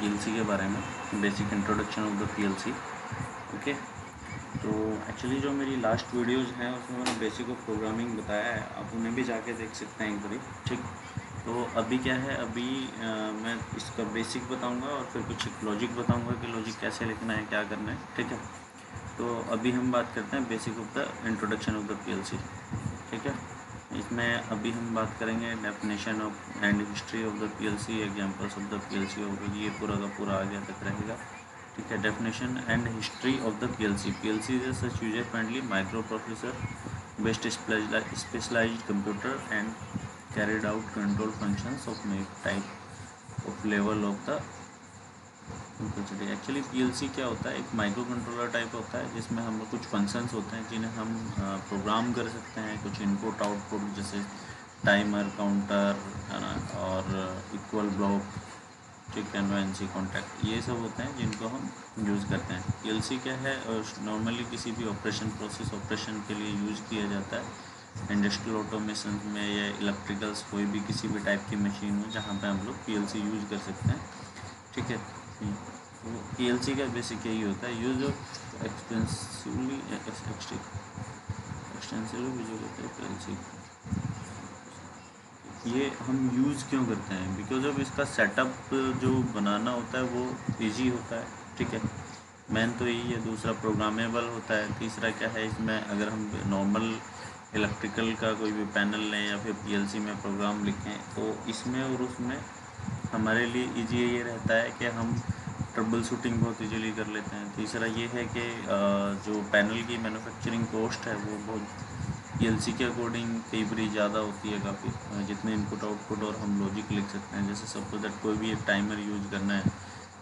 PLC के बारे में, basic introduction of the PLC. Okay, तो एक्चुअली जो मेरी लास्ट वीडियोस हैं उसमें मैंने बेसिक ऑफ प्रोग्रामिंग बताया है, आप उन्हें भी जाके देख सकते हैं एक बारी। ठीक, तो अभी क्या है, अभी मैं इसका बेसिक बताऊंगा और फिर कुछ लॉजिक बताऊंगा कि लॉजिक कैसे लिखना है, क्या करना है। ठीक है, तो अभी हम बात करते हैं basic of the introduction of the PLC. ठीक है, इसमें अभी हम बात करेंगे definition of and history of the PLC, examples of the PLC होगी, ये पूरा का पूरा आगे तक रहेगा। ठीक है, definition and history of the PLC. PLC is such user friendly microprocessor based specialised computer and carried out control functions of type of level of the computer. Actually PLC क्या होता है, एक माइक्रो कंट्रोलर टाइप होता है जिसमें हम कुछ functions होते हैं जिन्हें हम प्रोग्राम कर सकते हैं, कुछ इनपुट आउटपुट जैसे टाइमर, काउंटर, है ना, और इक्वल ब्लॉक, ठीक, कन्वेंसी, कॉन्टैक्ट, ये सब होते हैं जिनको हम यूज़ करते हैं। पीएलसी क्या है, नॉर्मली किसी भी ऑपरेशन प्रोसेस ऑपरेशन के लिए यूज़ किया जाता है इंडस्ट्रियल ऑटोमेशन में या इलेक्ट्रिकल्स, कोई भी किसी भी टाइप की मशीन हो जहाँ पे हम लोग पीएलसी यूज़ कर सकते हैं। ठीक है, तो पीएलसी का बेसिक यही होता है, use of extensively visual PLC. ये हम यूज़ क्यों करते हैं, बिकॉज ऑफ इसका सेटअप जो बनाना होता है वो इजी होता है। ठीक है, मेन तो यही है। दूसरा प्रोग्रामेबल होता है। तीसरा क्या है, इसमें अगर हम नॉर्मल इलेक्ट्रिकल का कोई भी पैनल लें या फिर पीएलसी में प्रोग्राम लिखें तो इसमें और उसमें हमारे लिए इजी ये रहता है कि हम ट्रबल शूटिंग बहुत इजीली कर लेते हैं। तीसरा ये है कि जो पैनल की मैन्युफैक्चरिंग कॉस्ट है वो बहुत पीएलसी के अकॉर्डिंग कई बार ज़्यादा होती है काफ़ी, जितने इनपुट आउटपुट और हम लॉजिक लिख सकते हैं। जैसे सपोज दैट कोई भी एक टाइमर यूज़ करना है,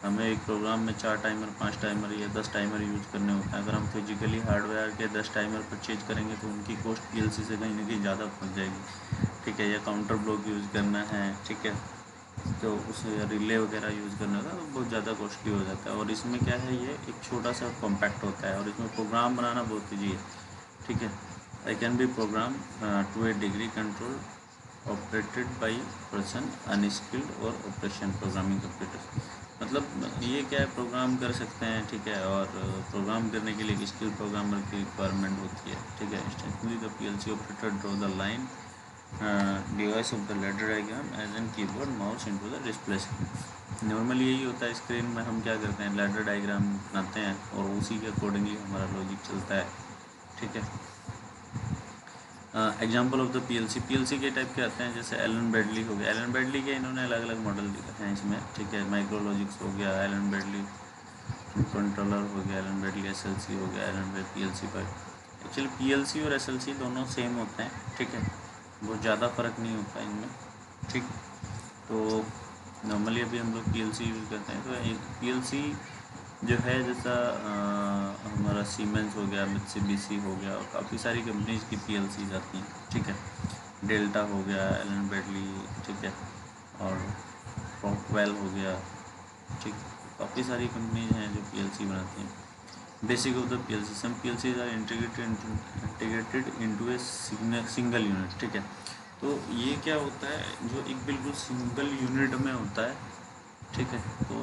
हमें एक प्रोग्राम में 4 टाइमर, 5 टाइमर या 10 टाइमर यूज़ करने होते हैं। अगर हम फिजिकली हार्डवेयर के 10 टाइमर परचेज करेंगे तो उनकी कॉस्ट पीएलसी से कहीं ना कहीं ज़्यादा पहुँच जाएगी। ठीक है, या काउंटर ब्लॉक यूज़ करना है, ठीक है, तो उसे रिले वगैरह यूज़ करना होता है तो बहुत ज़्यादा कॉस्टली हो जाता है। और इसमें क्या है, ये एक छोटा सा कॉम्पैक्ट होता है और इसमें प्रोग्राम बनाना बहुत ईजी है। ठीक है, I can be program to a degree control operated by person unskilled और ऑपरेशन प्रोग्रामिंग कंप्यूटर। मतलब ये क्या है, प्रोग्राम कर सकते हैं। ठीक है, और प्रोग्राम करने के लिए एक स्किल प्रोग्रामर की रिक्वायरमेंट होती है। ठीक है, instantly the PLC operator draw the line device of the ladder diagram as an keyboard mouse into the display screen. Normally यही होता है, स्क्रीन में हम क्या करते हैं, लेटर डायग्राम बनाते हैं और उसी के अकॉर्डिंगली हमारा लॉजिक चलता है। ठीक है, example of the PLC. PLC के टाइप के आते हैं, जैसे एलन ब्रैडली हो गया। एलन ब्रैडली के इन्होंने अलग अलग मॉडल दिए हैं इसमें। ठीक है, माइक्रोलॉजिक्स हो गया, एलन ब्रैडली कंट्रोलर हो गया, एलन ब्रैडली एसएलसी हो गया, एलन ब्रैडली पीएलसी पर। एक्चुअली पीएलसी और एसएलसी दोनों सेम होते हैं। ठीक है, बहुत ज़्यादा फ़र्क नहीं होता इनमें। ठीक, तो नॉर्मली अभी हम लोग पीएलसी यूज़ करते हैं। तो एक पीएलसी जो है, जैसा हमारा सीमेंस हो गया, मित्सुबिशी हो गया, और काफ़ी सारी कंपनीज की पीएलसी आती हैं। ठीक है, डेल्टा हो गया, एलन ब्रैडली, ठीक है, और रॉकवेल हो गया। ठीक, काफ़ी सारी कंपनीज हैं जो पीएलसी बनाती हैं। Basic of the PLC, some PLCs are integrated into a single unit. ठीक है, तो ये क्या होता है, जो एक बिल्कुल सिंगल यूनिट में होता है। ठीक है, तो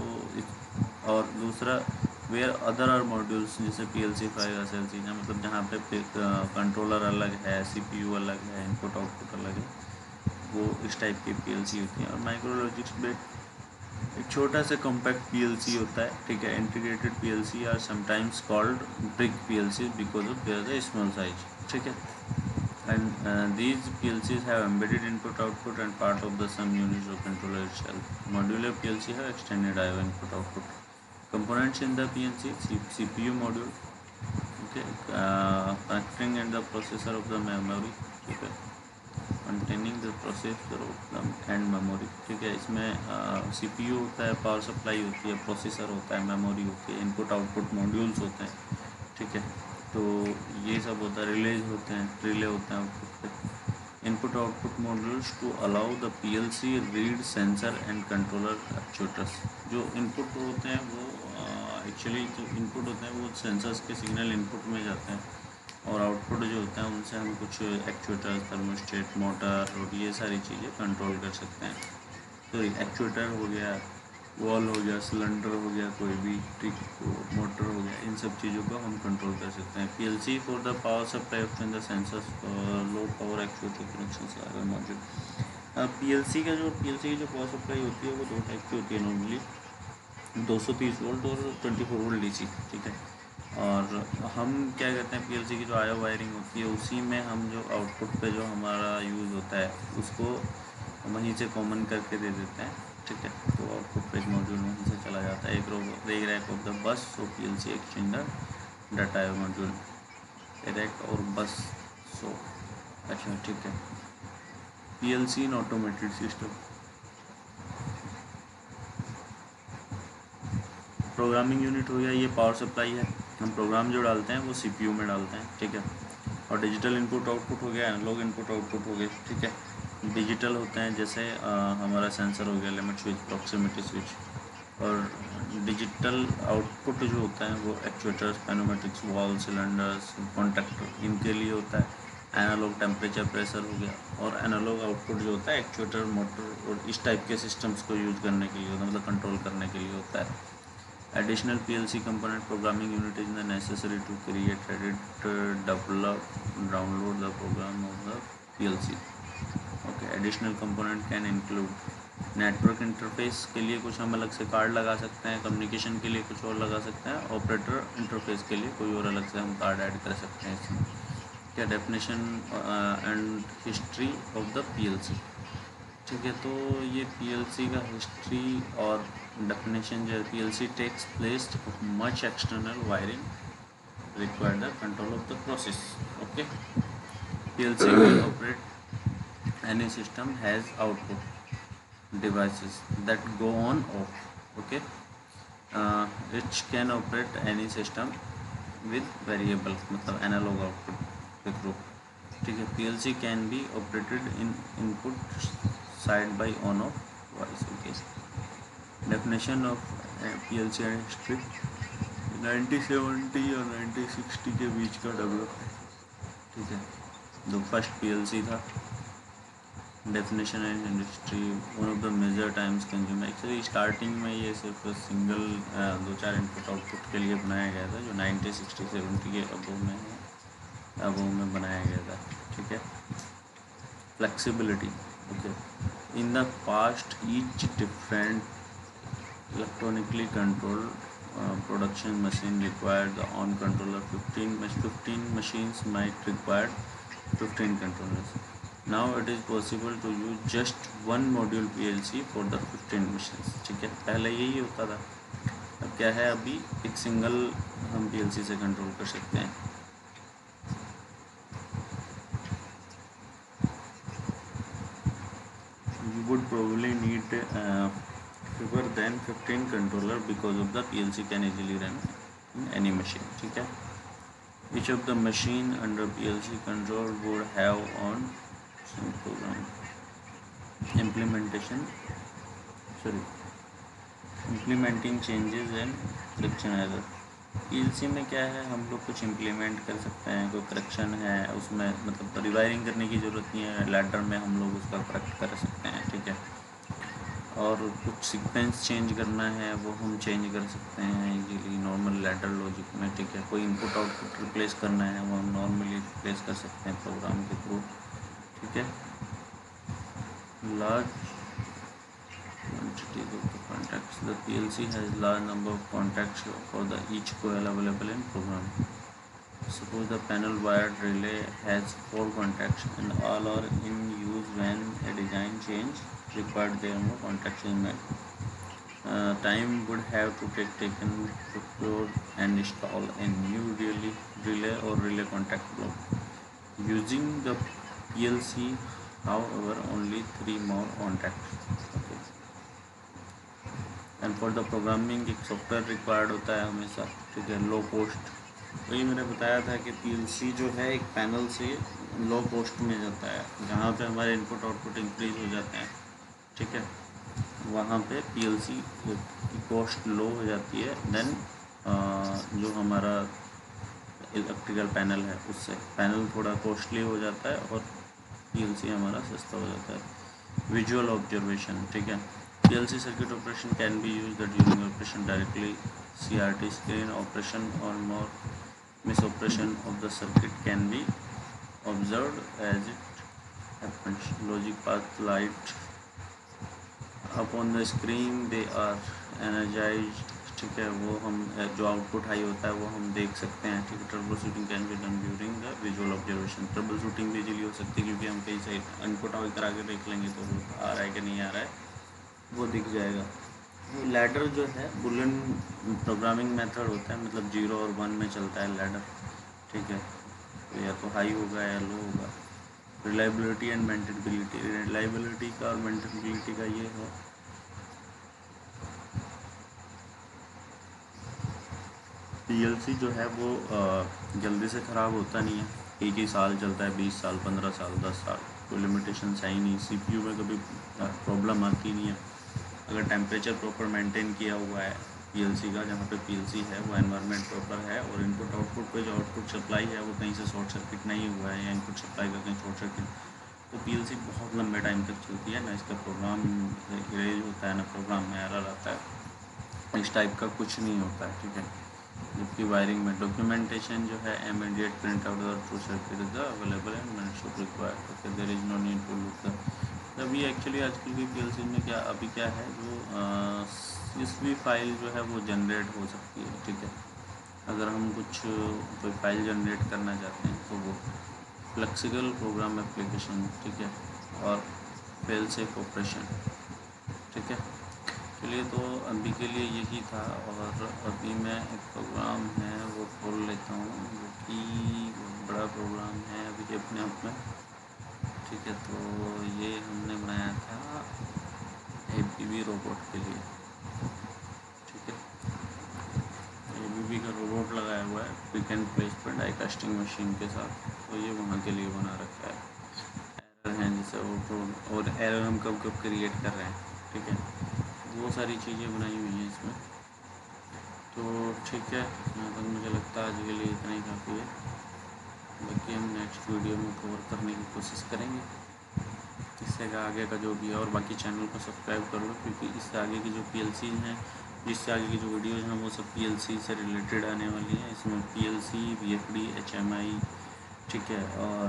और दूसरा वेयर अदर आर मॉड्यूल्स, जैसे पीएलसी 5 एसएलसी, मतलब जहाँ पे कंट्रोलर अलग है, सीपीयू अलग है, इनपुट आउटपुट अलग है, वो इस टाइप की पीएलसी होती है। और माइक्रोलॉजिक्स में एक छोटा सा कॉम्पैक्ट पीएलसी होता है। ठीक है, integrated PLC are sometimes called brick PLC because of their small size. ठीक है, and these PLCs have embedded input output and part of the some units of controller itself. Modular PLC have extended I/O input output components in the PLC, CPU module, okay, connecting and the processor of the memory, ठीक है, containing the processor of the and memory। ठीक है, इसमें CPU होता है, power supply होती है, processor होता है, मेमोरी होती है, इनपुट आउटपुट मॉड्यूल्स होते हैं। ठीक है, तो ये सब होता है, रिलेज होते हैं, रिले होते हैं आउटपुट पे। Input output modules to allow the PLC read sensor and controller actuators. जो इनपुट होते हैं वो एक्चुअली जो इनपुट होते हैं वो सेंसर्स के सिग्नल इनपुट में जाते हैं, और आउटपुट जो होता है उनसे हम कुछ एक्चुएटर्स, थर्मोस्टेट, मोटर और ये सारी चीज़ें कंट्रोल कर सकते हैं। तो एक्चुएटर हो गया, वॉल हो गया, सिलेंडर हो गया, कोई भी ठीक मोटर हो गया, इन सब चीज़ों को हम कंट्रोल कर सकते हैं। PLC for the power supply of the sensors, low power actuator connection module. PLC की जो पावर सप्लाई होती है वो दो टाइप की होती है नॉर्मली, 230 वोल्ट और 24 वोल्ट डीसी, ठीक है। और हम क्या करते हैं, पीएलसी की जो आयो वायरिंग होती है उसी में हम जो आउटपुट पे जो हमारा यूज़ होता है उसको वहीं से कॉमन करके दे देते हैं, ठीक है। तो आउटपुट पे एक मॉड्यूल वहीं से चला जाता है, एक rack of the bus, so PLC exchanger data module, rack और बस, सो अच्छा ठीक है। PLC in automated system, programming unit हो गया, ये पावर सप्लाई है, हम प्रोग्राम जो डालते हैं वो सीपीयू में डालते हैं, ठीक है। और डिजिटल इनपुट आउटपुट हो गया, एनालॉग इनपुट आउटपुट हो गए, ठीक है। डिजिटल होते हैं जैसे हमारा सेंसर हो गया, लिमिट स्विच, प्रॉक्सिमिटी स्विच। और डिजिटल आउटपुट जो होता है वो एक्चुएटर्स, पैनोमेट्रिक्स, वॉल, सिलेंडर्स, कॉन्टैक्टर, इनके लिए होता है। एनालॉग टेम्परेचर, प्रेशर हो गया। और एनालॉग आउटपुट जो होता है एक्चुएटर, मोटर और इस टाइप के सिस्टम्स को यूज़ करने के लिए होता है, मतलब कंट्रोल करने के लिए होता है। Additional PLC component programming unit is necessary to create, edit, develop, download the program of the PLC. Okay, additional component can include network interface के लिए कुछ हम अलग से कार्ड लगा सकते हैं, कम्युनिकेशन के लिए कुछ और लगा सकते हैं, ऑपरेटर इंटरफेस के लिए कोई और अलग से हम कार्ड ऐड कर सकते हैं इसमें। क्या definition and history of the PLC, ठीक है। तो ये पीएलसी का हिस्ट्री और डेफिनेशन जो है, PLC takes place of much external wiring required the control of the process, okay. PLC can operate any system has output devices that go on off, okay, which can operate any system with variable, मतलब analogue output के थ्रू, ठीक है। PLC can be operated in input side by on off voice, okay. Definition of PLC and history 1970 और 1960 के बीच का develop है, ठीक है। जो फर्स्ट पीएलसी था, definition and industry, one of the major times consumer. Actually starting में ये सिर्फ सिंगल 2-4 इनपुट आउटपुट के लिए बनाया गया था, जो 1960-70 के अबोव में बनाया गया था, ठीक है। Flexibility, okay. In the past each different electronically controlled production machine required the on controller. 15 machines might require 15 controllers. Now it is possible to use just one module PLC for the 15 machines, ठीक है। पहले यही होता था, अब क्या है, अभी एक सिंगल हम PLC से कंट्रोल कर सकते हैं। You would probably need fewer than 15 controller because of the PLC can easily run in any machine, ठीक है। Each of the machine under PLC control would have on some program implementing changes and correction error। PLC में क्या है, हम लोग कुछ implement कर सकते हैं, कोई करेक्शन है उसमें, मतलब रिवायरिंग करने की ज़रूरत नहीं है, लैडर में हम लोग उसका करेक्ट कर सकते हैं, ठीक है। और कुछ सीक्वेंस चेंज करना है वो हम चेंज कर सकते हैं इजीली नॉर्मल लैडर लॉजिक में, ठीक है। कोई इनपुट आउटपुट रिप्लेस करना है वो हम नॉर्मली रिप्लेस कर सकते हैं प्रोग्राम के थ्रू, ठीक है। Large quantities of the contacts, the PLC has large number of contacts for the each coil available in program. Suppose the panel wired relay has 4 contacts and all are in use when a design change required there more contacts is made. Time would have to taken to procure and install a new relay or relay contact block. Using the PLC, however, only 3 more contacts. Okay. And for the programming एक software required होता है हमेशा, ठीक है। Low cost, वही मैंने बताया था कि पीएलसी जो है एक पैनल से लो कॉस्ट में जाता है, जहाँ पे हमारे इनपुट आउटपुट इंक्रीज हो जाते हैं, ठीक है, वहाँ पे पीएलसी की कॉस्ट लो हो जाती है। देन जो हमारा इलेक्ट्रिकल पैनल है उससे पैनल थोड़ा कॉस्टली हो जाता है और पीएलसी हमारा सस्ता हो जाता है। विजुअल ऑब्जर्वेशन, ठीक है। PLC circuit operation can be used during operation directly. CRT screen operation or more misoperation of the circuit can be observed as it happens. Logic path light upon the screen they are energized, ठीक है, वो हम जो output high होता है वो हम देख सकते हैं, ठीक है। Trouble shooting can be done during the visual observation. Trouble shooting भी इजीली हो सकती है क्योंकि हम कहीं से इनपुट आउट करा के देख लेंगे तो वो आ रहा है कि नहीं आ रहा है वो दिख जाएगा। लैडर जो है बुलियन प्रोग्रामिंग मेथड होता है, मतलब 0 और 1 में चलता है लैडर, ठीक है। तो या तो हाई होगा या लो होगा। रिलायबिलिटी एंड मेंटेनेबिलिटी, रिलायबिलिटी का और मेंटेनेबिलिटी का ये है PLC जो है वो जल्दी से ख़राब होता नहीं है, एक ही साल चलता है, 20 साल 15 साल 10 साल, कोई लिमिटेशन है ही नहीं। CPU में कभी प्रॉब्लम आती नहीं है अगर टेम्परेचर प्रॉपर मेंटेन किया हुआ है PLC का। जहाँ पे PLC है वो एनवायरनमेंट प्रॉपर है और इनपुट आउटपुट पे जो आउटपुट सप्लाई है वो कहीं से शॉर्ट सर्किट नहीं हुआ है या इनपुट सप्लाई का कहीं शॉर्ट सर्किट, तो PLC बहुत लंबे टाइम तक चलती है। ना इसका प्रोग्राम इरेज होता है ना प्रोग्राम में एरर आता है, इस टाइप का कुछ नहीं होता है, ठीक है। जबकि वायरिंग में डॉक्यूमेंटेशन जो है immediate print out the true circuit is the available and minutes of required, okay there is no need to look the. अभी एक्चुअली आजकल की PLC में क्या अभी क्या है जो CSV फाइल जो है वो जनरेट हो सकती है, ठीक है। अगर हम कुछ कोई फाइल जनरेट करना चाहते हैं तो वो फ्लेक्सिबल प्रोग्राम एप्लीकेशन, ठीक है, और फेल सेफ ऑपरेशन, ठीक है। चलिए तो अभी के लिए यही था और अभी मैं एक प्रोग्राम है वो खोल लेता हूँ जो कि बड़ा प्रोग्राम है अभी के अपने आप में, ठीक है। तो ये हमने बनाया था ABB रोबोट के लिए, ठीक है। ABB का रोबोट लगाया हुआ है पिक एंड प्लेस पर डाई कास्टिंग मशीन के साथ, तो ये वहाँ के लिए बना रखा है। एरर हैं जैसे और एरर हम कब कब क्रिएट कर रहे हैं, ठीक है, वो सारी चीज़ें बनाई हुई हैं इसमें। तो ठीक है, यहाँ तक मुझे लगता है आज के लिए इतना ही काफ़ी है। बाकी हम नेक्स्ट वीडियो में कवर करने की कोशिश करेंगे इससे आगे का जो भी है। और बाकी चैनल को सब्सक्राइब कर लो क्योंकि इससे आगे की जो PLC हैं, जिससे आगे की जो वीडियोज़ हैं वो सब PLC से रिलेटेड आने वाली हैं। इसमें PLC, VFD, HMI, ठीक है, और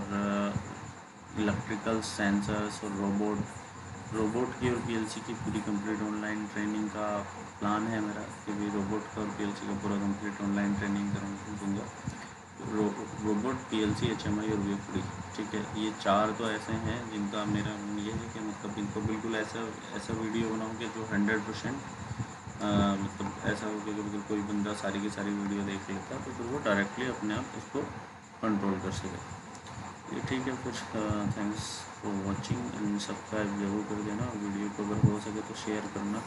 इलेक्ट्रिकल सेंसर्स और रोबोट की और PLC की पूरी कंप्लीट ऑनलाइन ट्रेनिंग का प्लान है मेरा कि भी रोबोट का और PLC का पूरा कंप्लीट ऑनलाइन ट्रेनिंग दूँगा। रोबोट, PLC, HMI और VFD, ठीक है, ये 4 तो ऐसे हैं जिनका मेरा ये है कि मतलब इनको बिल्कुल ऐसा वीडियो बनाऊँ कि जो 100% मतलब ऐसा हो कि बिल्कुल कोई बंदा सारी की सारी वीडियो देख लेता है तो फिर वो डायरेक्टली अपने आप उसको कंट्रोल कर सके। ये ठीक है, फिर thanks for watching and subscribe जरूर कर देना। वीडियो को अगर हो सके तो शेयर करना।